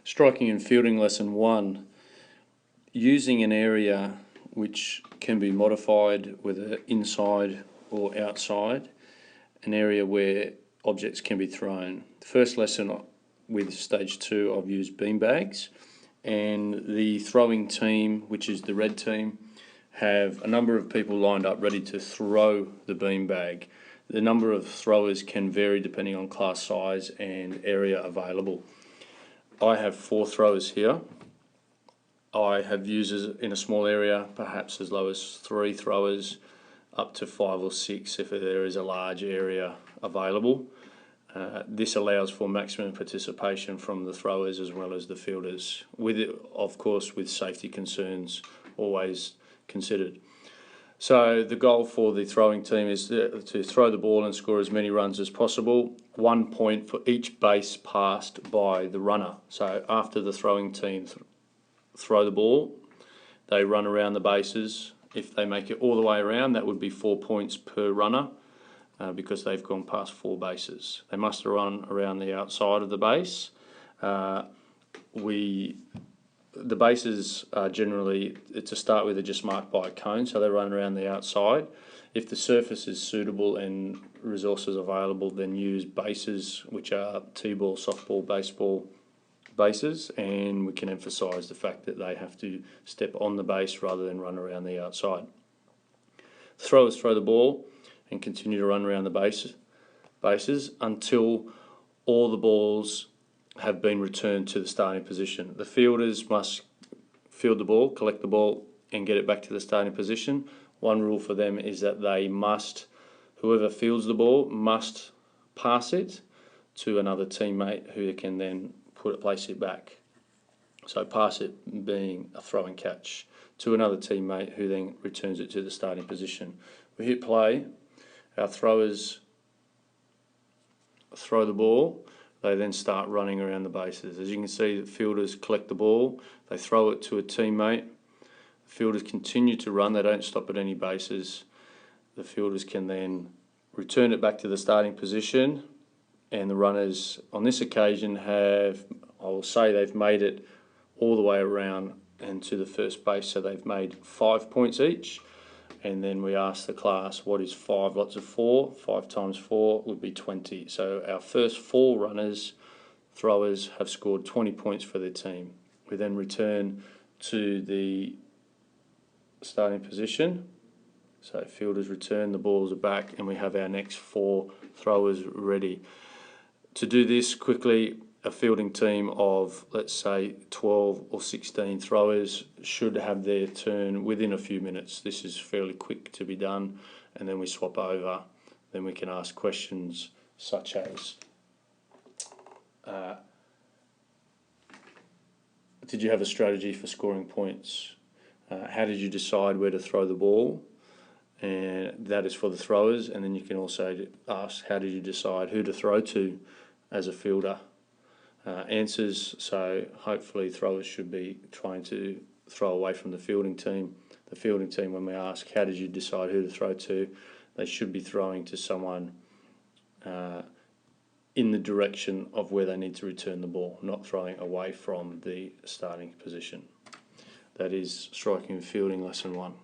Striking and fielding lesson 1. Using an area which can be modified, whether inside or outside, an area where objects can be thrown. The first lesson with stage 2, I've used beanbags, and the throwing team, which is the red team, have a number of people lined up ready to throw the beanbag. The number of throwers can vary depending on class size and area available. I have 4 throwers here. I have users in a small area, perhaps as low as 3 throwers, up to 5 or 6 if there is a large area available. This allows for maximum participation from the throwers as well as the fielders, with it, of course, with safety concerns always considered. So the goal for the throwing team is to throw the ball and score as many runs as possible. 1 point for each base passed by the runner. So after the throwing team throw the ball, they run around the bases. If they make it all the way around, that would be 4 points per runner, because they've gone past 4 bases. They must run around the outside of the base. The bases are generally, to start with, are just marked by a cone, so they run around the outside. If the surface is suitable and resources available, then use bases, which are T-ball, softball, baseball bases, and we can emphasise the fact that they have to step on the base rather than run around the outside. Throwers throw the ball and continue to run around the bases until all the balls have been returned to the starting position. The fielders must field the ball, collect the ball, and get it back to the starting position. One rule for them is that whoever fields the ball must pass it to another teammate who can then place it back. So pass it being a throw and catch to another teammate who then returns it to the starting position. We hit play, our throwers throw the ball, they then start running around the bases. As you can see, the fielders collect the ball, they throw it to a teammate. The fielders continue to run, they don't stop at any bases. The fielders can then return it back to the starting position, and the runners on this occasion they've made it all the way around and to the first base, so they've made 5 points each. And then we ask the class, what is 5 lots of 4? 5 times 4 would be 20. So our first 4 throwers have scored 20 points for their team. We then return to the starting position. So fielders return, the balls are back, and we have our next 4 throwers ready. To do this quickly, a fielding team of, let's say, 12 or 16 throwers should have their turn within a few minutes. This is fairly quick to be done, and then we swap over. Then we can ask questions such as, did you have a strategy for scoring points? How did you decide where to throw the ball? And that is for the throwers. And then you can also ask, how did you decide who to throw to as a fielder? Answers, so hopefully throwers should be trying to throw away from the fielding team. The fielding team, when we ask how did you decide who to throw to, they should be throwing to someone in the direction of where they need to return the ball, not throwing away from the starting position. That is striking and fielding lesson 1.